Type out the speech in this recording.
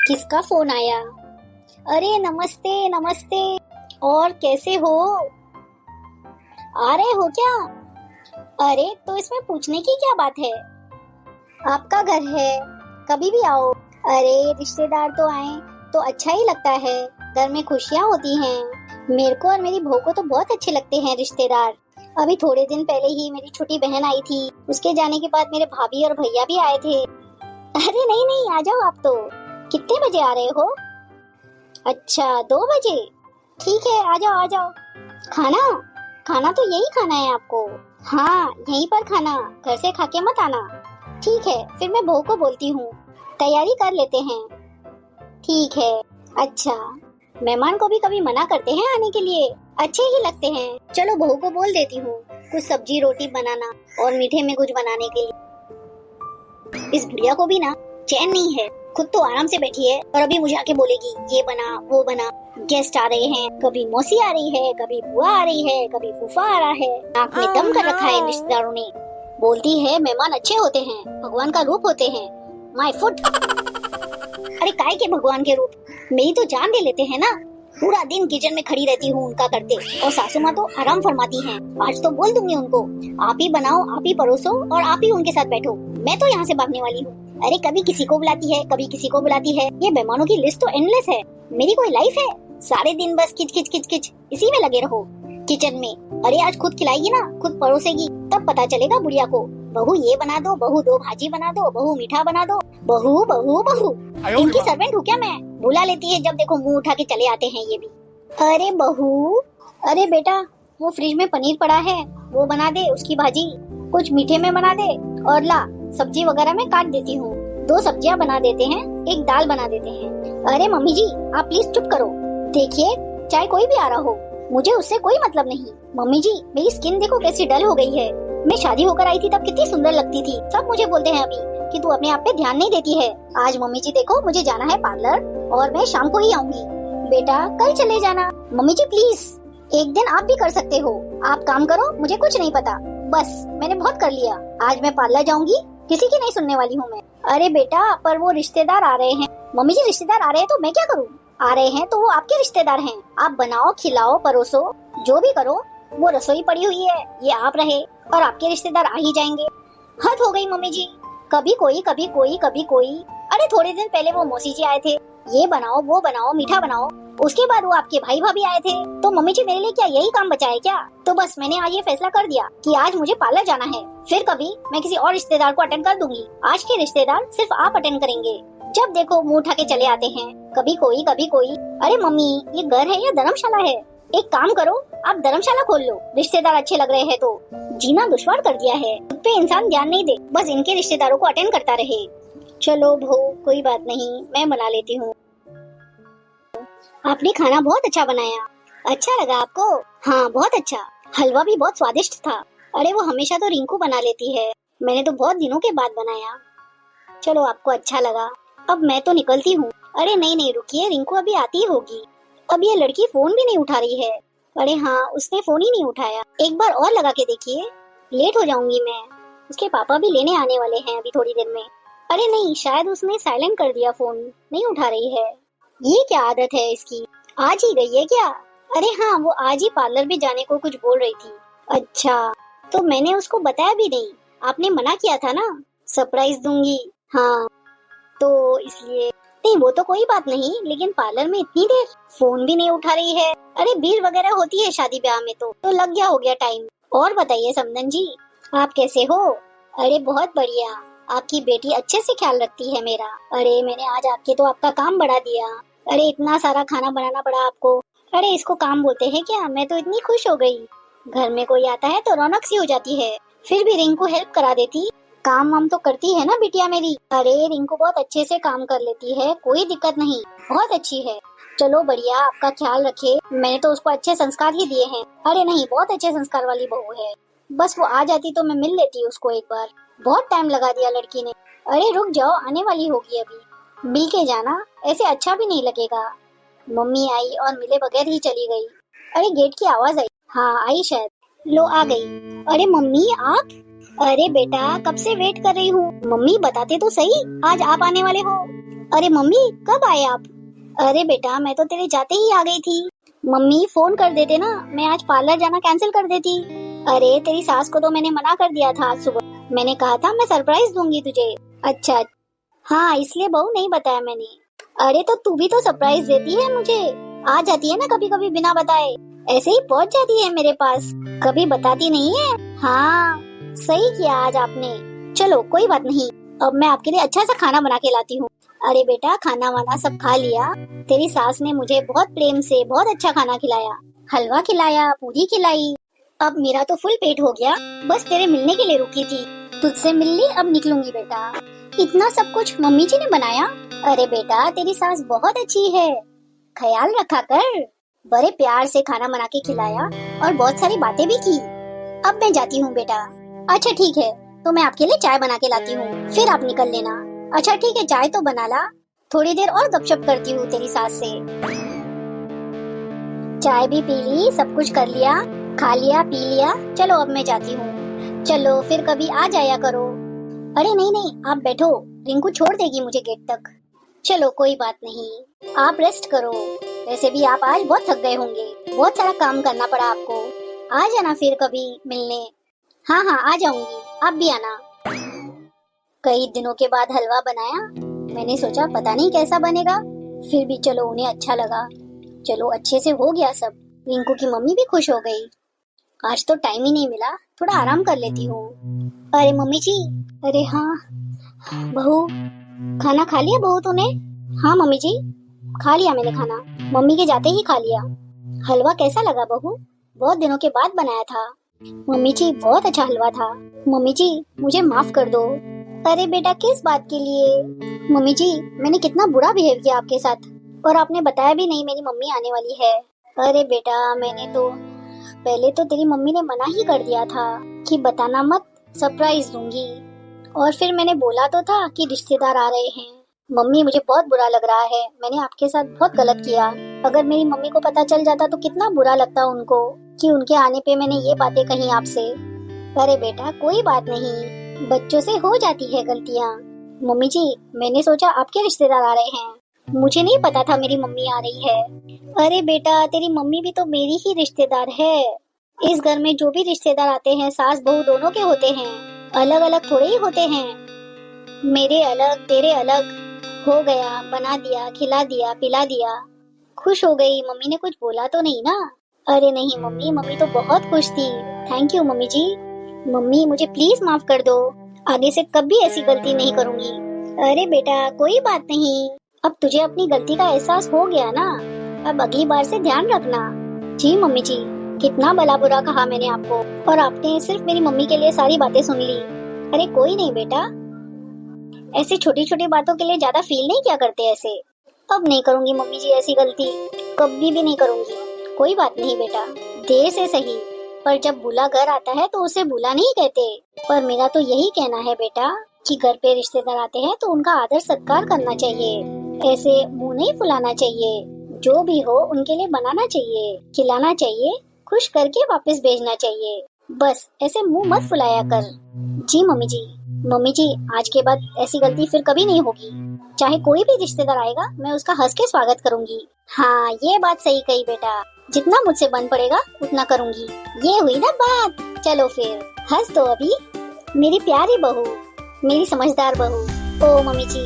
किसका फोन आया? अरे नमस्ते नमस्ते। और कैसे हो? आ रहे हो क्या? अरे तो इसमें पूछने की क्या बात है? आपका घर है, कभी भी आओ। अरे रिश्तेदार तो आए तो अच्छा ही लगता है, घर में खुशियाँ होती हैं। मेरे को और मेरी बहू को तो बहुत अच्छे लगते हैं रिश्तेदार। अभी थोड़े दिन पहले ही मेरी छोटी बहन आई थी, उसके जाने के बाद मेरे भाभी और भैया भी आए थे। अरे नहीं नहीं, आ जाओ आप तो। कितने बजे आ रहे हो? अच्छा 2 बजे, ठीक है आ जाओ आ जाओ। खाना खाना तो यही खाना है आपको? हाँ यहीं पर खाना, घर से खा के मत आना। ठीक है फिर मैं बहू को बोलती हूँ, तैयारी कर लेते हैं। ठीक है। अच्छा, मेहमान को भी कभी मना करते हैं आने के लिए, अच्छे ही लगते हैं। चलो बहू को बोल देती हूँ कुछ सब्जी रोटी बनाना और मीठे में कुछ बनाने के लिए। इस बुढ़िया को भी ना चैन नहीं है, खुद तो आराम से बैठी है और अभी मुझे आके बोलेगी ये बना वो बना। गेस्ट आ रहे हैं, कभी मौसी आ रही है, कभी बुआ आ रही है, कभी फूफा आ रहा है। नाक में दम कर रखा है रिश्तेदारों ने। बोलती है मेहमान अच्छे होते हैं, भगवान का रूप होते हैं। My foot. अरे काय के भगवान के रूप, मेरी तो जान दे लेते हैं ना। पूरा दिन किचन में खड़ी रहती हूँ उनका करते, और सासू माँ तो आराम फरमाती हैं। आज तो बोल दूंगी उनको, आप ही बनाओ आप ही परोसो और आप ही उनके साथ बैठो। मैं तो यहाँ से भागने वाली हूँ। अरे कभी किसी को बुलाती है, कभी किसी को बुलाती है। ये मेहमानों की लिस्ट तो एंडलेस है। मेरी कोई लाइफ है? सारे दिन बस किच किच किच किच इसी में लगे रहो किचन में। अरे आज खुद खिलाएगी ना, खुद परोसेगी, तब पता चलेगा बुढ़िया को। बहू ये बना दो, बहू 2 भाजी बना दो, बहू मीठा बना दो, बहू बहू बहू। इनकी सर्वेंट हूँ क्या मैं? बुला लेती है जब देखो, मुंह उठा के चले आते हैं ये भी। अरे बहू, अरे बेटा वो फ्रिज में पनीर पड़ा है, वो बना दे, उसकी भाजी कुछ मीठे में बना दे। और ला सब्जी वगैरह मैं काट देती हूँ, 2 सब्जियाँ बना देते हैं, 1 दाल बना देते हैं। अरे मम्मी जी आप प्लीज चुप करो। देखिए चाहे कोई भी आ रहा हो, मुझे उससे कोई मतलब नहीं। मम्मी जी मेरी स्किन देखो कैसी डल हो गई है। मैं शादी होकर आई थी तब कितनी सुंदर लगती थी। सब मुझे बोलते हैं अभी कि तू अपने आप पे ध्यान नहीं देती है। आज मम्मी जी देखो मुझे जाना है पार्लर और मैं शाम को ही आऊंगी। बेटा कल चले जाना। मम्मी जी प्लीज, एक दिन आप भी कर सकते हो। आप काम करो, मुझे कुछ नहीं पता, बस मैंने बहुत कर लिया। आज मैं पार्लर जाऊंगी, किसी की नहीं सुनने वाली हूँ मैं। अरे बेटा पर वो रिश्तेदार आ रहे हैं। मम्मी जी रिश्तेदार आ रहे हैं तो मैं क्या करूँ? आ रहे हैं तो वो आपके रिश्तेदार हैं, आप बनाओ खिलाओ परोसो, जो भी करो। वो रसोई पड़ी हुई है, ये आप रहे और आपके रिश्तेदार आ ही जाएंगे। हद हो गई मम्मी जी, कभी कोई कभी कोई कभी कोई। अरे थोड़े दिन पहले वो मौसी जी आए थे, ये बनाओ वो बनाओ मीठा बनाओ। उसके बाद वो आपके भाई भाभी आए थे। तो मम्मी जी मेरे लिए क्या यही काम बचा है क्या? तो बस मैंने आज ये फैसला कर दिया कि आज मुझे पार्लर जाना है। फिर कभी मैं किसी और रिश्तेदार को अटेंड कर दूंगी। आज के रिश्तेदार सिर्फ आप अटेंड करेंगे। जब देखो मुंह उठा के चले आते हैं, कभी कोई कभी कोई। अरे मम्मी ये घर है या धर्मशाला है? एक काम करो आप धर्मशाला खोल लो, रिश्तेदार अच्छे लग रहे हैं तो। जीना दुश्वार कर दिया है, खुद पे इंसान ध्यान नहीं दे, बस इनके रिश्तेदारों को अटेंड करता रहे। चलो बहू कोई बात नहीं, मैं बना लेती हूँ। आपने खाना बहुत अच्छा बनाया। अच्छा लगा आपको? हाँ बहुत अच्छा, हलवा भी बहुत स्वादिष्ट था। अरे वो हमेशा तो रिंकू बना लेती है, मैंने तो बहुत दिनों के बाद बनाया। चलो आपको अच्छा लगा, अब मैं तो निकलती हूँ। अरे नहीं नहीं रुकिए, रिंकू अभी आती होगी। अब ये लड़की फोन भी नहीं उठा रही है। अरे हाँ उसने फोन ही नहीं उठाया, एक बार और लगा के देखिए। लेट हो जाऊंगी मैं, उसके पापा भी लेने आने वाले हैं अभी थोड़ी देर में। अरे नहीं शायद उसने साइलेंट कर दिया, फोन नहीं उठा रही है। ये क्या आदत है इसकी, आज ही गई है क्या? अरे हाँ वो आज ही पार्लर भी जाने को कुछ बोल रही थी। अच्छा तो मैंने उसको बताया भी नहीं, आपने मना किया था ना सरप्राइज दूंगी। हाँ तो इसलिए। नहीं वो तो कोई बात नहीं, लेकिन पार्लर में इतनी देर फोन भी नहीं उठा रही है। अरे भीड़ वगैरह होती है शादी ब्याह में तो लग गया हो गया टाइम। और बताइए समदन जी आप कैसे हो? अरे बहुत बढ़िया, आपकी बेटी अच्छे से ख्याल रखती है मेरा। अरे मैंने आज आपके तो आपका काम बढ़ा दिया। अरे इतना सारा खाना बनाना पड़ा आपको। अरे इसको काम बोलते हैं क्या? मैं तो इतनी खुश हो गई। घर में कोई आता है तो रौनक सी हो जाती है। फिर भी रिंकू हेल्प करा देती, काम वाम तो करती है ना बिटिया मेरी। अरे रिंकू बहुत अच्छे से काम कर लेती है, कोई दिक्कत नहीं, बहुत अच्छी है। चलो बढ़िया, आपका ख्याल रखे। मैंने तो उसको अच्छे संस्कार ही दिए हैं। अरे नहीं बहुत अच्छे संस्कार वाली बहू है, बस वो आ जाती तो मैं मिल लेती उसको एक बार। बहुत टाइम लगा दिया लड़की ने। अरे रुक जाओ, आने वाली होगी अभी, मिल के जाना, ऐसे अच्छा भी नहीं लगेगा। मम्मी आई और मिले बगैर ही चली गई। अरे गेट की आवाज आई, हाँ आई शायद, लो आ गई। अरे मम्मी आप? अरे बेटा कब से वेट कर रही हूँ, मम्मी बताते तो सही आज आप आने वाले हो। अरे मम्मी, कब आए आप? अरे बेटा, मैं तो तेरे जाते ही आ गई थी। मम्मी फोन कर देते ना, मैं आज पार्लर जाना कैंसिल कर देती। अरे तेरी सास को तो मैंने मना कर दिया था आज सुबह। मैंने कहा था मैं सरप्राइज दूंगी तुझे। अच्छा, हाँ इसलिए बहू नहीं बताया मैंने। अरे तो तू भी तो सरप्राइज देती है मुझे, आ जाती है ना कभी कभी बिना बताए, ऐसे ही पहुंच जाती है मेरे पास, कभी बताती नहीं है। हाँ सही किया आज आपने। चलो कोई बात नहीं, अब मैं आपके लिए अच्छा सा खाना बना के लाती हूँ। अरे बेटा, खाना वाना सब खा लिया। तेरी सास ने मुझे बहुत प्रेम से बहुत अच्छा खाना खिलाया, हलवा खिलाया, पूरी खिलाई। अब मेरा तो फुल पेट हो गया, बस तेरे मिलने के लिए रुकी थी। तुझसे मिल ली, अब निकलूंगी बेटा। इतना सब कुछ मम्मी जी ने बनाया? अरे बेटा, तेरी सास बहुत अच्छी है, ख्याल रखा कर। बड़े प्यार से खाना बना के खिलाया और बहुत सारी बातें भी की। अब मैं जाती हूँ बेटा। अच्छा ठीक है, तो मैं आपके लिए चाय बना के लाती हूँ, फिर आप निकल लेना। अच्छा ठीक है, चाय तो बना ला, थोड़ी देर और गपशप करती हूँ तेरी सास से। चाय भी पी ली, सब कुछ कर लिया, खा लिया, पी लिया। चलो अब मैं जाती हूँ। चलो फिर कभी आ जाया करो। अरे नहीं नहीं, आप बैठो, रिंकू छोड़ देगी मुझे गेट तक। चलो कोई बात नहीं, आप रेस्ट करो। वैसे भी आप आज बहुत थक गए होंगे, बहुत सारा काम करना पड़ा आपको। आ जाना फिर कभी मिलने। हाँ हाँ आ जाऊंगी, आप भी आना। कई दिनों के बाद हलवा बनाया, मैंने सोचा पता नहीं कैसा बनेगा, फिर भी चलो उन्हें अच्छा लगा। चलो अच्छे से हो गया सब। रिंकू की मम्मी भी खुश हो गई। आज तो टाइम ही नहीं मिला, थोड़ा आराम कर लेती हूँ। अरे मम्मी जी। अरे हाँ बहू, खाना खा लिया बहू तूने? हाँ मम्मी जी, खा लिया मैंने खाना, मम्मी के जाते ही खा लिया। हलवा कैसा लगा बहू? बहुत दिनों के बाद बनाया था। मम्मी जी बहुत अच्छा हलवा था। मम्मी जी मुझे माफ कर दो। अरे बेटा, किस बात के लिए? मम्मी जी, मैंने कितना बुरा बिहेव किया आपके साथ, और आपने बताया भी नहीं मेरी मम्मी आने वाली है। अरे बेटा, मैंने तो पहले तो तेरी मम्मी ने मना ही कर दिया था कि बताना मत, सरप्राइज दूंगी। और फिर मैंने बोला तो था कि रिश्तेदार आ रहे हैं। मम्मी मुझे बहुत बुरा लग रहा है, मैंने आपके साथ बहुत गलत किया। अगर मेरी मम्मी को पता चल जाता तो कितना बुरा लगता उनको कि उनके आने पे मैंने ये बातें कही आपसे। अरे बेटा कोई बात नहीं, बच्चों से हो जाती है गलतियाँ। मम्मी जी, मैंने सोचा आपके रिश्तेदार आ रहे हैं, मुझे नहीं पता था मेरी मम्मी आ रही है। अरे बेटा, तेरी मम्मी भी तो मेरी ही रिश्तेदार है। इस घर में जो भी रिश्तेदार आते हैं, सास बहू दोनों के होते हैं, अलग अलग थोड़े ही होते हैं। मेरे अलग तेरे अलग हो गया, बना दिया, खिला दिया, पिला दिया। खुश हो गई, मम्मी ने कुछ बोला तो नहीं ना? अरे नहीं मम्मी, मम्मी तो बहुत खुश थी। Thank you mummy ji. Mummy मुझे प्लीज माफ कर दो, आगे से कभी ऐसी गलती नहीं करूंगी। अरे बेटा कोई बात नहीं, अब तुझे अपनी गलती का एहसास हो गया ना, अब अगली बार से ध्यान रखना। जी मम्मी जी, कितना भला बुरा कहा मैंने आपको, और आपने सिर्फ मेरी मम्मी के लिए सारी बातें सुन ली। अरे कोई नहीं बेटा, ऐसी छोटी छोटी बातों के लिए ज्यादा फील नहीं किया करते ऐसे। अब नहीं करूंगी मम्मी जी ऐसी गलती, कभी भी नहीं करूंगी। कोई बात नहीं बेटा, देर से सही, पर जब बुला घर आता है तो उसे बुला नहीं कहते। पर मेरा तो यही कहना है बेटा कि घर पे रिश्तेदार आते हैं तो उनका आदर सत्कार करना चाहिए, ऐसे मुंह नहीं फुलाना चाहिए। जो भी हो उनके लिए बनाना चाहिए, खिलाना चाहिए, खुश करके वापस भेजना चाहिए। बस ऐसे मुंह मत फुलाया कर। जी मम्मी जी। मम्मी जी, आज के बाद ऐसी गलती फिर कभी नहीं होगी। चाहे कोई भी रिश्तेदार आएगा, मैं उसका हंस के स्वागत करूंगी। हाँ ये बात सही कही बेटा, जितना मुझसे बन पड़ेगा उतना करूंगी। ये हुई ना बात। चलो फिर हंस दो अभी, मेरी प्यारी बहू, मेरी समझदार बहू। ओ मम्मी जी।